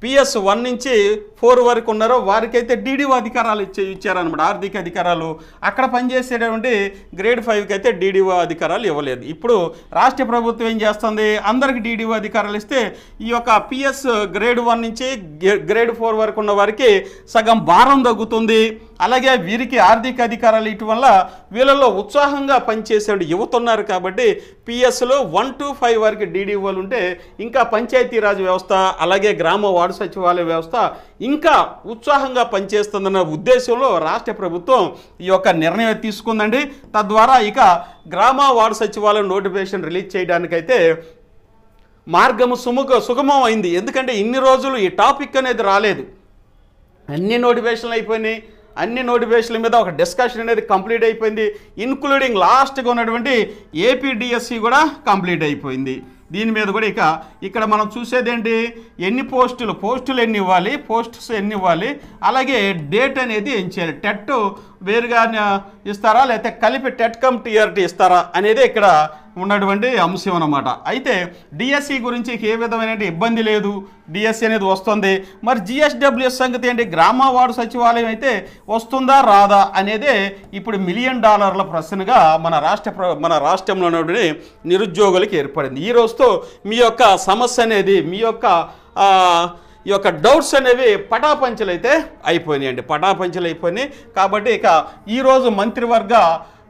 PS 1 నుంచి 4 వరకు ఉన్నారో వారికైతే DDO అధికారాలు ఇచ్చారనమాట, ఆర్థిక అధికారాలు. అక్కడ పనిచేసేటువంటి గ్రేడ్ 5కి అయితే DDO అధికారాలు ఇవ్వలేదు. ఇప్పుడు రాష్ట్ర ప్రభుత్వం ఏం చేస్తుంది, అందరికి DDO అధికారాలు ఇస్తే ఈ యొక్క PS గ్రేడ్ 1 నుంచి గ్రేడ్ 4 వరకు ఉన్న వారికి సగం భారం తగ్గుతుంది. అలాగే వీరికి ఆర్థిక అధికారాలు ఇటు వల్ల వీళ్ళలో ఉత్సాహంగా పనిచేసే యువత ఉన్నారు కాబట్టి PSలో 1 to 5 వరకు DDOలు ఉంటే ఇంకా పంచాయతీరాజ్ వ్యవస్థ అలాగే గ్రామ వార్డు సచివాలయ వ్యవస్థ ఇంకా ఉత్సాహంగా పనిచేస్తుందన్న ఉద్దేశంలో రాష్ట్ర ప్రభుత్వం ఈ యొక్క నిర్ణయం తీసుకుందండి. తద్వారా ఇక గ్రామ వార్డు సచివాలయం నోటిఫికేషన్ రిలీజ్ చేయడానికైతే మార్గము సుగమం అయింది. ఎందుకంటే ఇన్ని రోజులు ఈ టాపిక్ అనేది రాలేదు, అన్ని నోటిఫికేషన్లు అయిపోయినాయి. అన్ని నోటిఫికేషన్ల మీద ఒక డిస్కషన్ అనేది కంప్లీట్ అయిపోయింది, ఇన్క్లూడింగ్ లాస్ట్గా ఉన్నటువంటి APDSC కూడా కంప్లీట్ అయిపోయింది. దీని మీద కూడా ఇక్కడ మనం చూసేది ఏంటి, ఎన్ని పోస్టులు ఎన్ని ఇవ్వాలి, పోస్ట్స్ ఎన్ని ఇవ్వాలి, అలాగే డేట్ అనేది ఏం చేయాలి, టెట్ వేరుగా ఇస్తారా లేకపోతే కలిపి టెట్ కమ్ TRT ఇస్తారా అనేది ఇక్కడ ఉన్నటువంటి అంశం అన్నమాట. అయితే DSC గురించి ఏ విధమైన ఇబ్బంది లేదు, DSC అనేది వస్తుంది. మరి GSWS సంగతి ఏంటి, గ్రామ వార్డు సచివాలయం అయితే వస్తుందా రాదా అనేదే ఇప్పుడు $1 మిలియన్ ప్రశ్నగా మన రాష్ట్రంలో ఉన్నటువంటి నిరుద్యోగులకు ఏర్పడింది. ఈ రోజుతో మీ యొక్క సమస్య అనేది మీ యొక్క డౌట్స్ అనేవి పటాపంచలు అయితే అయిపోయినాయి. కాబట్టి ఇక ఈరోజు మంత్రివర్గ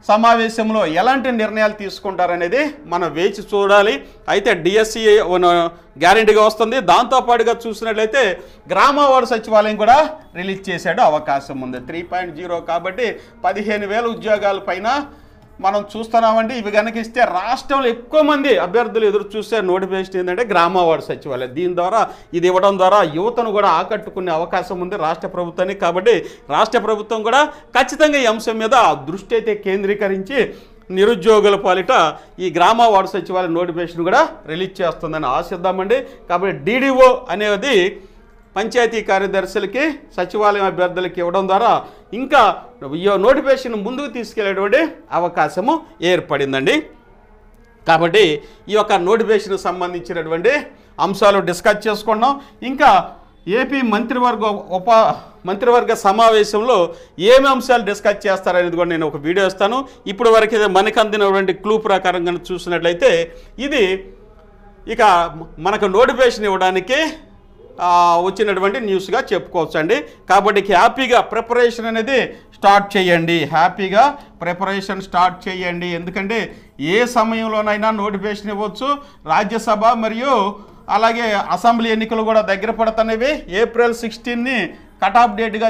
సమావేశంలో ఎలాంటి నిర్ణయాలు తీసుకుంటారనేది మనం వేచి చూడాలి. అయితే DSC గ్యారెంటీగా వస్తుంది. దాంతోపాటుగా చూసినట్లయితే గ్రామ వార్డు సచివాలయం కూడా రిలీజ్ చేసాడు అవకాశం ఉంది 3.0. కాబట్టి 15,000 ఉద్యోగాల పైన మనం చూస్తున్నామండి. ఇవి కనుక ఇస్తే రాష్ట్రంలో ఎక్కువ మంది అభ్యర్థులు ఎదురు చూసే నోటిఫికేషన్ ఏంటంటే గ్రామ వార్డు సచివాలయం. దీని ద్వారా ఇది ఇవ్వడం ద్వారా యువతను కూడా ఆకట్టుకునే అవకాశం ఉంది రాష్ట్ర ప్రభుత్వానికి. కాబట్టి రాష్ట్ర ప్రభుత్వం కూడా ఖచ్చితంగా ఈ అంశం మీద దృష్టి అయితే కేంద్రీకరించి నిరుద్యోగుల పాలిట ఈ గ్రామ వార్డు సచివాలయం నోటిఫికేషన్ కూడా రిలీజ్ చేస్తుందని ఆశిద్దామండి. కాబట్టి DDO అనేది పంచాయతీ కార్యదర్శులకి సచివాలయం అభ్యర్థులకి ఇవ్వడం ద్వారా ఇంకా ఈ నోటిఫికేషన్ ముందుకు తీసుకెళ్లేటువంటి అవకాశము ఏర్పడిందండి. కాబట్టి ఈ యొక్క నోటిఫికేషన్ సంబంధించినటువంటి అంశాలు డిస్కస్ చేసుకున్నాం. ఇంకా ఏపీ మంత్రివర్గ సమావేశంలో ఏమి అంశాలు డిస్కస్ చేస్తారనేది కూడా నేను ఒక వీడియో ఇస్తాను. ఇప్పుడు వరకు మనకు అందినటువంటి క్లూ ప్రకారం కనుక చూసినట్లయితే ఇది ఇక మనకు నోటిఫికేషన్ ఇవ్వడానికి వచ్చినటువంటి న్యూస్గా చెప్పుకోవచ్చు అండి. కాబట్టి హ్యాపీగా ప్రిపరేషన్ అనేది స్టార్ట్ చేయండి. ఎందుకంటే ఏ సమయంలోనైనా నోటిఫికేషన్ ఇవ్వచ్చు. రాజ్యసభ మరియు అలాగే అసెంబ్లీ ఎన్నికలు కూడా దగ్గర పడుతున్నవి. ఏప్రిల్ 16ని కట్ ఆఫ్ డేట్గా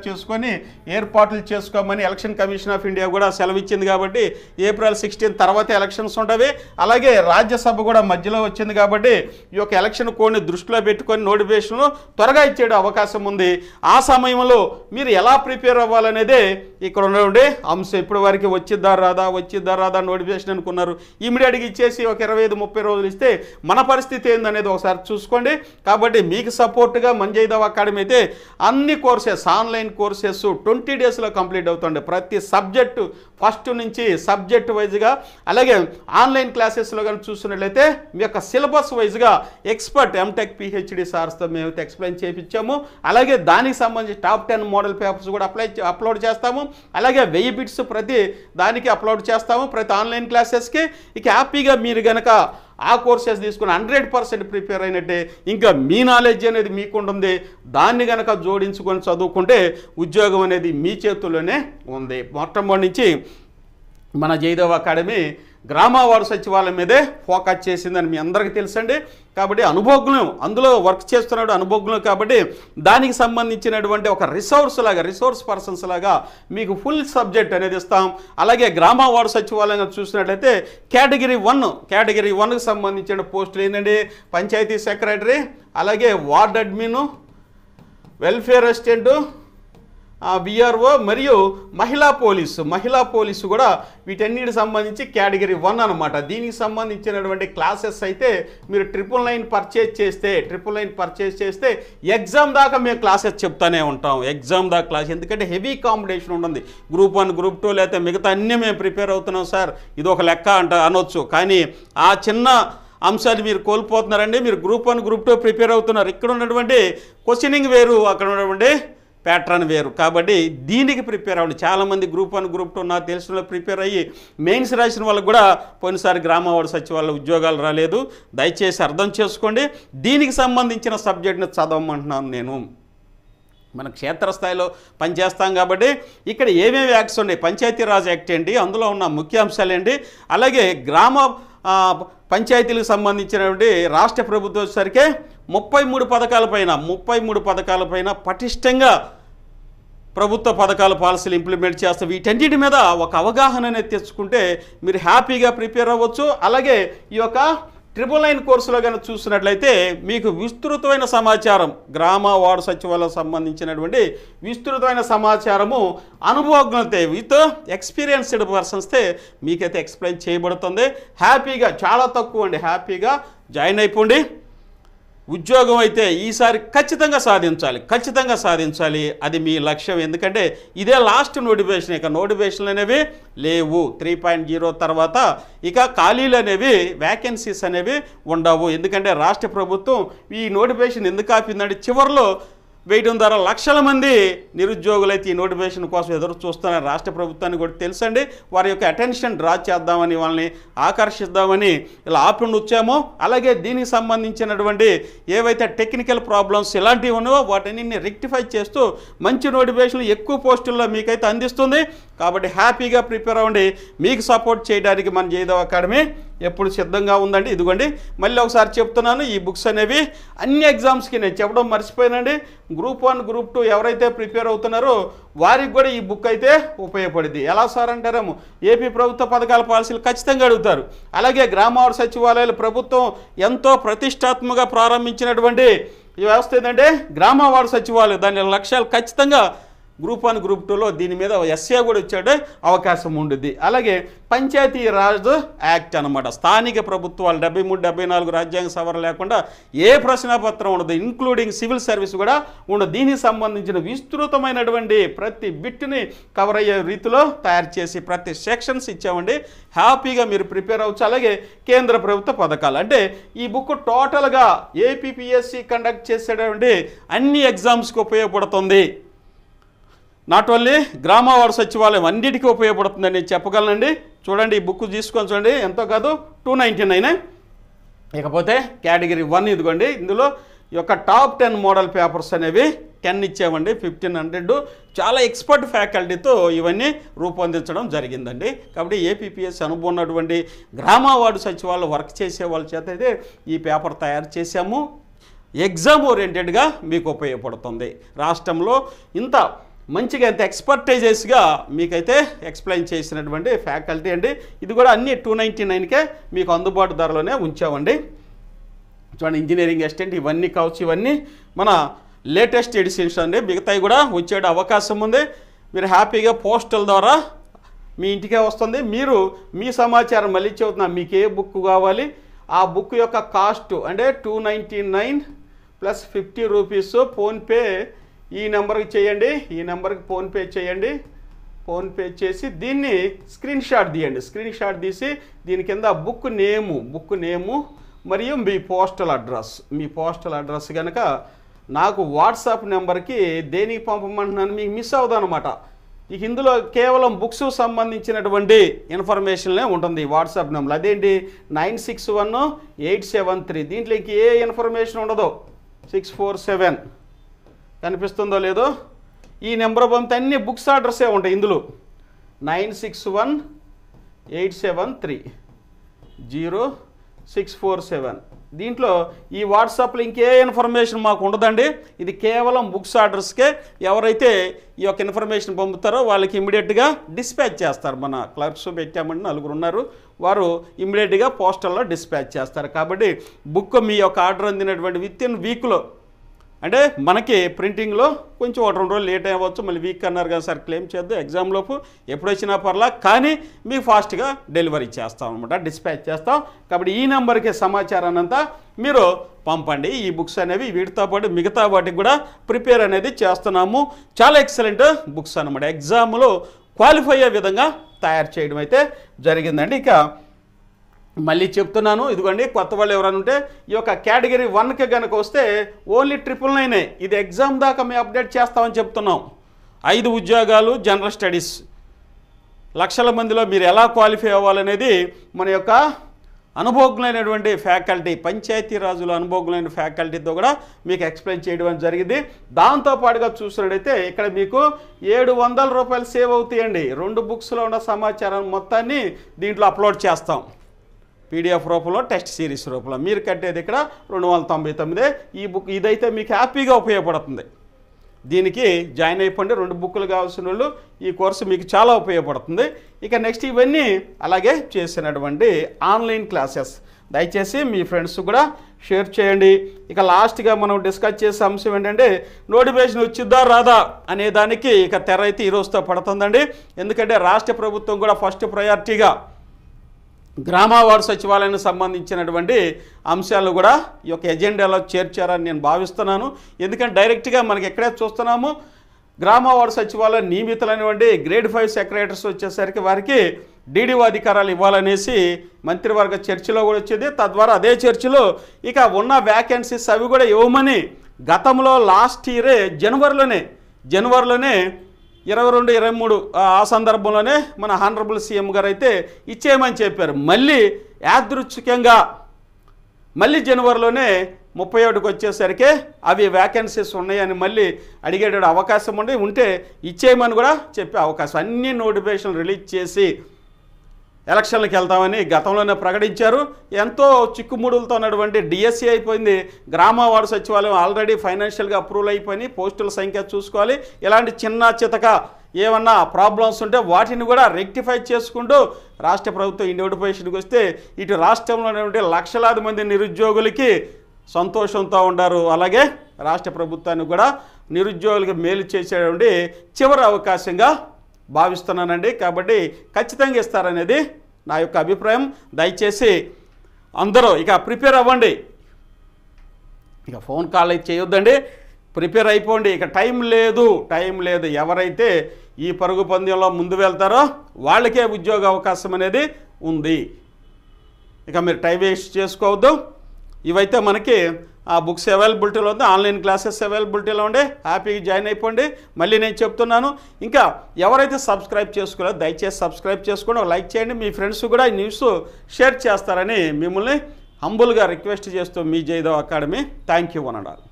చేసుకొని ఏర్పాట్లు చేసుకోమని ఎలక్షన్ కమిషన్ ఆఫ్ ఇండియా కూడా సెలవిచ్చింది. కాబట్టి ఏప్రిల్ 16 తర్వాత ఎలక్షన్స్ ఉంటాయి. అలాగే రాజ్యసభ కూడా మధ్యలో వచ్చింది కాబట్టి ఈ యొక్క ఎలక్షన్ కోడ్ని దృష్టిలో పెట్టుకొని నోటిఫికేషన్లు త్వరగా ఇచ్చే అవకాశం ఉంది. ఆ సమయంలో మీరు ఎలా ప్రిపేర్ అవ్వాలనేదే ఇక్కడ ఉన్నటువంటి అంశం. ఇప్పుడు వరకు వచ్చిద్దా రాదా నోటిఫికేషన్ అనుకున్నారు, ఇమీడియట్గా ఇచ్చేసి ఒక 25-30 రోజులు ఇస్తే మన పరిస్థితి ఏందనేది ఒకసారి చూసుకోండి. కాబట్టి మీకు సపోర్ట్గా మన జైదవ్ అకాడమీ అయితే అన్ని కోర్సెస్ ఆన్లైన్ కోర్సెస్ 20 డేస్లో కంప్లీట్ అవుతుంది. ప్రతి సబ్జెక్టు ఫస్ట్ నుంచి సబ్జెక్ట్ వైజ్గా, అలాగే ఆన్లైన్ క్లాసెస్లో కానీ చూసినట్లయితే మీ యొక్క సిలబస్ వైజ్గా ఎక్స్పర్ట్ MTech PhD సార్స్తో మేము ఎక్స్ప్లెయిన్ చేయించాము. అలాగే దానికి సంబంధించి టాప్ 10 మోడల్ పేపర్స్ కూడా అప్లోడ్ చేస్తాము. అలాగే 1000 బిట్స్ ప్రతి దానికి అప్లోడ్ చేస్తాము ప్రతి ఆన్లైన్ క్లాసెస్కి. ఇక హ్యాపీగా మీరు కనుక ఆ కోర్సెస్ తీసుకుని 100% ప్రిపేర్ అయినట్టే. ఇంకా మీ నాలెడ్జ్ అనేది మీకు ఉంటుంది, దాన్ని కనుక జోడించుకొని చదువుకుంటే ఉద్యోగం అనేది మీ చేతుల్లోనే ఉంది. మొట్టమొదటి నుంచి మన జైదవ్ అకాడమీ గ్రామ వార్డు సచివాలయం మీదే ఫోకస్ చేసిందని మీ అందరికీ తెలుసండి. కాబట్టి అనుభవజ్ఞులు అందులో వర్క్ చేస్తున్నాడు అనుభవజ్ఞులు. కాబట్టి దానికి సంబంధించినటువంటి ఒక రిసోర్స్ పర్సన్స్ లాగా మీకు ఫుల్ సబ్జెక్ట్ అనేది ఇస్తాం. అలాగే గ్రామ వార్డు సచివాలయం చూసినట్లయితే కేటగిరీ 1కి సంబంధించిన పోస్టులు ఏంటంటే పంచాయతీ సెక్రటరీ, అలాగే ward admin, welfare assistant, VRO మరియు మహిళా పోలీసు కూడా వీటన్నిటికి సంబంధించి కేటగిరీ 1 అనమాట. దీనికి సంబంధించినటువంటి క్లాసెస్ అయితే మీరు 999 పర్చేస్ చేస్తే ఎగ్జామ్ దాకా మేము క్లాసెస్ చెప్తానే ఉంటాం. ఎగ్జామ్ దాకా క్లాస్, ఎందుకంటే హెవీ కాంపిటీషన్ ఉంటుంది. గ్రూప్ 1 గ్రూప్ 2 లేకపోతే మిగతా అన్నీ మేము ప్రిపేర్ అవుతున్నాం సార్, ఇది ఒక లెక్క అనొచ్చు. కానీ ఆ చిన్న అంశాన్ని మీరు కోల్పోతున్నారండి. మీరు గ్రూప్ 1 గ్రూప్ 2 ప్రిపేర్ అవుతున్నారు. ఇక్కడ ఉన్నటువంటి క్వశ్చనింగ్ వేరు, అక్కడ ఉన్నటువంటి ప్యాటర్న్ వేరు. కాబట్టి దీనికి ప్రిపేర్ అవ్వండి. చాలామంది గ్రూప్ 1 గ్రూప్ 2 నాకు తెలిసిన ప్రిపేర్ అయ్యి మెయిన్స్ రాసిన వాళ్ళకు కూడా పోయినసారి గ్రామ వార్డు సచివాలయ ఉద్యోగాలు రాలేదు. దయచేసి అర్థం చేసుకోండి. దీనికి సంబంధించిన సబ్జెక్ట్ని చదవమంటున్నాను నేను. మన క్షేత్రస్థాయిలో పనిచేస్తాం కాబట్టి ఇక్కడ ఏమేమి యాక్ట్స్ ఉన్నాయి, పంచాయతీరాజ్ యాక్ట్ ఏంటి, అందులో ఉన్న ముఖ్యాంశాలు ఏంటి, అలాగే గ్రామ పంచాయతీలకు సంబంధించినటువంటి రాష్ట్ర ప్రభుత్వం వచ్చేసరికి 33 పథకాలపైన పటిష్టంగా ప్రభుత్వ పథకాల పాలసీలు ఇంప్లిమెంట్ చేస్తే వీటన్నిటి మీద ఒక అవగాహన అనేది తెచ్చుకుంటే మీరు హ్యాపీగా ప్రిపేర్ అవ్వచ్చు. అలాగే ఈ యొక్క 999 కోర్సులో కనుక చూసినట్లయితే మీకు విస్తృతమైన సమాచారం, గ్రామ వార్డు సచివాలయం సంబంధించినటువంటి విస్తృతమైన సమాచారము అనుభవజ్ఞతే విత్ ఎక్స్పీరియన్స్డ్ పర్సన్స్తే మీకైతే ఎక్స్ప్లెయిన్ చేయబడుతుంది. హ్యాపీగా, చాలా తక్కువ అండి, హ్యాపీగా జాయిన్ అయిపోండి. ఉద్యోగం అయితే ఈసారి ఖచ్చితంగా సాధించాలి. అది మీ లక్ష్యం. ఎందుకంటే ఇదే లాస్ట్ నోటిఫికేషన్, ఇక నోటిఫికేషన్లు అనేవి లేవు. 3.0 తర్వాత ఇక ఖాళీలు అనేవి, వ్యాకెన్సీస్ అనేవి ఉండవు. ఎందుకంటే రాష్ట్ర ప్రభుత్వం ఈ నోటిఫికేషన్ ఎందుకు ఆపిందంటే చివరిలో వేయడం ద్వారా లక్షల మంది నిరుద్యోగులైతే ఈ నోటిఫికేషన్ కోసం ఎదురు చూస్తున్నారు. రాష్ట్ర ప్రభుత్వానికి కూడా తెలుసండి. వారి యొక్క అటెన్షన్ డ్రా చేద్దామని, వాళ్ళని ఆకర్షిద్దామని ఇలా ఆపండి వచ్చామో. అలాగే దీనికి సంబంధించినటువంటి ఏవైతే టెక్నికల్ ప్రాబ్లమ్స్ ఇలాంటివి ఉన్నాయో వాటిని రెక్టిఫై చేస్తూ మంచి నోటిఫికేషన్లు ఎక్కువ పోస్టుల్లో మీకైతే అందిస్తుంది. కాబట్టి హ్యాపీగా ప్రిపేర్ అవ్వండి. మీకు సపోర్ట్ చేయడానికి మన జయదేవ్ అకాడమీ ఎప్పుడు సిద్ధంగా ఉందండి. ఇదిగోండి, మళ్ళీ ఒకసారి చెప్తున్నాను, ఈ బుక్స్ అనేవి అన్ని ఎగ్జామ్స్కి నేను చెప్పడం మర్చిపోయానండి. గ్రూప్ 1 గ్రూప్ 2 ఎవరైతే ప్రిపేర్ అవుతున్నారో వారికి కూడా ఈ బుక్ అయితే ఉపయోగపడింది. ఎలా సార్ అంటారేమో, ఏపీ ప్రభుత్వ పథకాల పాలసీలు ఖచ్చితంగా అడుగుతారు. అలాగే గ్రామ వార్డు సచివాలయాలు ప్రభుత్వం ఎంతో ప్రతిష్టాత్మకంగా ప్రారంభించినటువంటి ఈ వ్యవస్థ ఏంటంటే గ్రామ వార్డు సచివాలయం, దాని లక్ష్యాలు ఖచ్చితంగా గ్రూప్ 1 గ్రూప్ 2లో దీని మీద ఎస్ఏ కూడా వచ్చే అవకాశం ఉంటుంది. అలాగే పంచాయతీరాజ్ యాక్ట్ అనమాట, స్థానిక ప్రభుత్వాలు 73, 74 రాజ్యాంగ సవరణ లేకుండా ఏ ప్రశ్నపత్రం ఉండదు, ఇంక్లూడింగ్ సివిల్ సర్వీస్ కూడా ఉండదు. దీనికి సంబంధించిన విస్తృతమైనటువంటి ప్రతి బిట్ని కవర్ అయ్యే రీతిలో తయారు చేసి ప్రతి సెక్షన్స్ ఇచ్చామండి. హ్యాపీగా మీరు ప్రిపేర్ అవ్వచ్చు. అలాగే కేంద్ర ప్రభుత్వ పథకాలు అంటే ఈ బుక్ టోటల్గా ఏపీపీఎస్సీ కండక్ట్ చేసేటువంటి అన్ని ఎగ్జామ్స్కి ఉపయోగపడుతుంది. నాట్ ఓన్లీ గ్రామ వార్డు సచివాలయం అన్నిటికీ ఉపయోగపడుతుందని నేను చెప్పగలనండి. చూడండి, ఈ బుక్ తీసుకొని చూడండి, ఎంతో కాదు 299. ఇకపోతే కేటగిరీ 1 ఇదిగోండి, ఇందులో ఈ యొక్క టాప్ 10 మోడల్ పేపర్స్ అనేవి 10 ఇచ్చామండి. 1500 చాలా ఎక్స్పర్ట్ ఫ్యాకల్టీతో ఇవన్నీ రూపొందించడం జరిగిందండి. కాబట్టి ఏపీపీఎస్ అనుభవం ఉన్నటువంటి గ్రామ వార్డు సచివాలయం వర్క్ చేసే వాళ్ళ చేత అయితే ఈ పేపర్ తయారు చేశాము. ఎగ్జామ్ ఓరియంటెడ్గా మీకు ఉపయోగపడుతుంది. రాష్ట్రంలో ఇంత మంచిగా ఎంత ఎక్స్పర్టైజెస్గా మీకైతే ఎక్స్ప్లెయిన్ చేసినటువంటి ఫ్యాకల్టీ అండి. ఇది కూడా అన్ని 299కే మీకు అందుబాటు ధరలోనే ఉంచామండి. చూడండి, ఇంజనీరింగ్ అసిస్టెంట్ ఇవన్నీ కావచ్చు, ఇవన్నీ మన లేటెస్ట్ ఎడిషన్స్ అండి. మిగతాయి కూడా వచ్చే అవకాశం ఉంది. మీరు హ్యాపీగా పోస్టల్ ద్వారా మీ ఇంటికే వస్తుంది. మీరు మీ సమాచారం మళ్ళీ చెబుతున్నా, మీకు ఏ బుక్ కావాలి, ఆ బుక్ యొక్క కాస్ట్ అంటే 299 ప్లస్ 50 రూపీస్ ఫోన్పే ఈ నెంబర్కి చేయండి. ఈ నెంబర్కి ఫోన్పే చేయండి. ఫోన్పే చేసి దీన్ని స్క్రీన్ షాట్ తీయండి. స్క్రీన్ షాట్ తీసి దీని కింద బుక్ నేము మరియు మీ పోస్టల్ అడ్రస్ కనుక నాకు వాట్సాప్ నెంబర్కి దేనికి పంపమంటున్నాను మీకు మిస్ అవుదనమాట. ఇక ఇందులో కేవలం బుక్స్ సంబంధించినటువంటి ఇన్ఫర్మేషన్లే ఉంటుంది వాట్సాప్ నెంబర్. అదేంటి 961873. దీంట్లో ఇంక ఏ ఇన్ఫర్మేషన్ ఉండదు. 647 కనిపిస్తుందో లేదో, ఈ నెంబర్ పంపితే అన్ని బుక్స్ ఆర్డర్సే ఉంటాయి ఇందులో. 9618730647. దీంట్లో ఈ వాట్సాప్లో ఇంకే ఇన్ఫర్మేషన్ మాకు ఉండదండి. ఇది కేవలం బుక్స్ ఆర్డర్స్కే. ఎవరైతే ఈ యొక్క ఇన్ఫర్మేషన్ పంపుతారో వాళ్ళకి ఇమ్మీడియట్గా డిస్పాచ్ చేస్తారు. మన క్లర్క్స్ పెట్టామంటే 4 ఉన్నారు, వారు ఇమ్మీడియట్గా పోస్టల్లో డిస్పాచ్ చేస్తారు. కాబట్టి బుక్ మీ యొక్క ఆర్డర్ అందినటువంటి వితిన్ వీక్లో, అంటే మనకి ప్రింటింగ్లో కొంచెం 1-2 రోజులు లేట్ అవ్వచ్చు, మళ్ళీ వీక్ అన్నారు కదా సార్, క్లెయిమ్ చేద్దాం ఎగ్జామ్లోపు ఎప్పుడు వచ్చినా పర్లా, కానీ మీకు ఫాస్ట్గా డెలివరీ చేస్తాం అనమాట, డిస్పాచ్ చేస్తాం. కాబట్టి ఈ నెంబర్కి సమాచారాన్ని అంతా మీరు పంపండి. ఈ బుక్స్ అనేవి వీటితో పాటు మిగతా వాటికి కూడా ప్రిపేర్ అనేది చేస్తున్నాము. చాలా ఎక్సలెంట్ బుక్స్ అనమాట, ఎగ్జామ్లో క్వాలిఫై అయ్యే విధంగా తయారు చేయడం అయితే జరిగిందండి. ఇక మళ్ళీ చెప్తున్నాను, ఇదిగోండి కొత్త వాళ్ళు ఎవరైనా ఉంటే ఈ యొక్క కేటగిరీ 1కి కనుక వస్తే ఓన్లీ 999. ఇది ఎగ్జామ్ దాకా మేము అప్డేట్ చేస్తామని చెప్తున్నాం. 5 ఉద్యోగాలు జనరల్ స్టడీస్, లక్షల మందిలో మీరు ఎలా క్వాలిఫై అవ్వాలనేది మన యొక్క అనుభవజ్ఞులైనటువంటి ఫ్యాకల్టీ, పంచాయతీరాజుల అనుభవజ్ఞులైన ఫ్యాకల్టీతో కూడా మీకు ఎక్స్ప్లెయిన్ చేయడం జరిగింది. దాంతోపాటుగా చూసినట్టయితే ఇక్కడ మీకు 700 రూపాయలు సేవ్ అవుతాయండి. 2 బుక్స్లో ఉన్న సమాచారం మొత్తాన్ని దీంట్లో అప్లోడ్ చేస్తాం, పీడిఎఫ్ రూపంలో, టెస్ట్ సిరీస్ రూపంలో. మీరు కట్టేది ఇక్కడ 299. ఈ బుక్ ఇదైతే మీకు హ్యాపీగా ఉపయోగపడుతుంది. దీనికి జాయిన్ అయిపోండి. 2 బుక్కులు కావాల్సిన వాళ్ళు ఈ కోర్సు మీకు చాలా ఉపయోగపడుతుంది. ఇక నెక్స్ట్ ఇవన్నీ అలాగే చేసినటువంటి ఆన్లైన్ క్లాసెస్ దయచేసి మీ ఫ్రెండ్స్ కూడా షేర్ చేయండి. ఇక లాస్ట్గా మనం డిస్కస్ చేసే అంశం ఏంటంటే నోటిఫికేషన్ వచ్చిద్దా రాదా అనే దానికి ఇక తెర అయితే ఈరోజుతో పడుతుందండి. ఎందుకంటే రాష్ట్ర ప్రభుత్వం కూడా ఫస్ట్ ప్రయారిటీగా గ్రామ వార్డు సచివాలయానికి సంబంధించినటువంటి అంశాలు కూడా ఈ యొక్క ఎజెండాలో చేర్చారని నేను భావిస్తున్నాను. ఎందుకంటే డైరెక్ట్గా మనకి ఎక్కడే చూస్తున్నాము, గ్రామ వార్డు సచివాలయం నియమితులైనటువంటి గ్రేడ్ 5 సెక్రటరీస్ వచ్చేసరికి వారికి డీడీఓ అధికారాలు ఇవ్వాలనేసి మంత్రివర్గ చర్చలో కూడా వచ్చేది. తద్వారా అదే చర్చలో ఇక ఉన్న వ్యాకెన్సీస్ అవి కూడా ఇవ్వమని గతంలో లాస్ట్ ఇయరే జనవరిలోనే 22-23 ఆ సందర్భంలోనే మన హానరబుల్ సీఎం గారు అయితే ఇచ్చేయమని చెప్పారు. మళ్ళీ యాదృచ్ఛికంగా మళ్ళీ జనవరిలోనే 31కి వచ్చేసరికి అవి వ్యాకెన్సీస్ ఉన్నాయని మళ్ళీ అడిగేట అవకాశం ఉంటే ఇచ్చేయమని కూడా చెప్పే అవకాశం. అన్ని నోటిఫికేషన్లు రిలీజ్ చేసి ఎలక్షన్లకు వెళ్తామని గతంలోనే ప్రకటించారు. ఎంతో చిక్కుముడులతో ఉన్నటువంటి డిఎస్సి అయిపోయింది. గ్రామ వార్డు సచివాలయం ఆల్రెడీ ఫైనాన్షియల్గా అప్రూవల్ అయిపోయి పోస్టుల సంఖ్య చూసుకోవాలి. ఇలాంటి చిన్న చితక ఏమన్నా ప్రాబ్లమ్స్ ఉంటే వాటిని కూడా రెక్టిఫై చేసుకుంటూ రాష్ట్ర ప్రభుత్వం ఈ నోటిఫికేషన్కి వస్తే ఇటు రాష్ట్రంలో ఉన్నటువంటి లక్షలాది మంది నిరుద్యోగులకి సంతోషంతో ఉంటారు. అలాగే రాష్ట్ర ప్రభుత్వాన్ని కూడా నిరుద్యోగులకు మేలు చేసేటువంటి చివరి అవకాశంగా భావిస్తున్నానండి. కాబట్టి ఖచ్చితంగా ఇస్తారనేది నా యొక్క అభిప్రాయం. దయచేసి అందరూ ఇక ప్రిపేర్ అవ్వండి. ఇక ఫోన్ కాల్ అయితే చేయొద్దండి, ప్రిపేర్ అయిపోండి. ఇక టైం లేదు. ఎవరైతే ఈ పరుగు పందెంలో ముందు వెళ్తారో వాళ్ళకే ఉద్యోగ అవకాశం అనేది ఉంది. ఇక మీరు టైం వేస్ట్ చేసుకోవద్దు. ఇవైతే మనకి ఆ బుక్స్ అవైలబిలిటీలో ఉంది, ఆన్లైన్ క్లాసెస్ అవైలబిలిటీలో ఉండే, హ్యాపీగా జాయిన్ అయిపోండి. మళ్ళీ నేను చెప్తున్నాను, ఇంకా ఎవరైతే సబ్స్క్రైబ్ చేసుకోలేదో దయచేసి సబ్స్క్రైబ్ చేసుకోండి, లైక్ చేయండి. మీ ఫ్రెండ్స్ కూడా ఈ న్యూస్ షేర్ చేస్తారని మిమ్మల్ని హంబుల్గా రిక్వెస్ట్ చేస్తూ మీ Jaidev academy. Thank you one and all.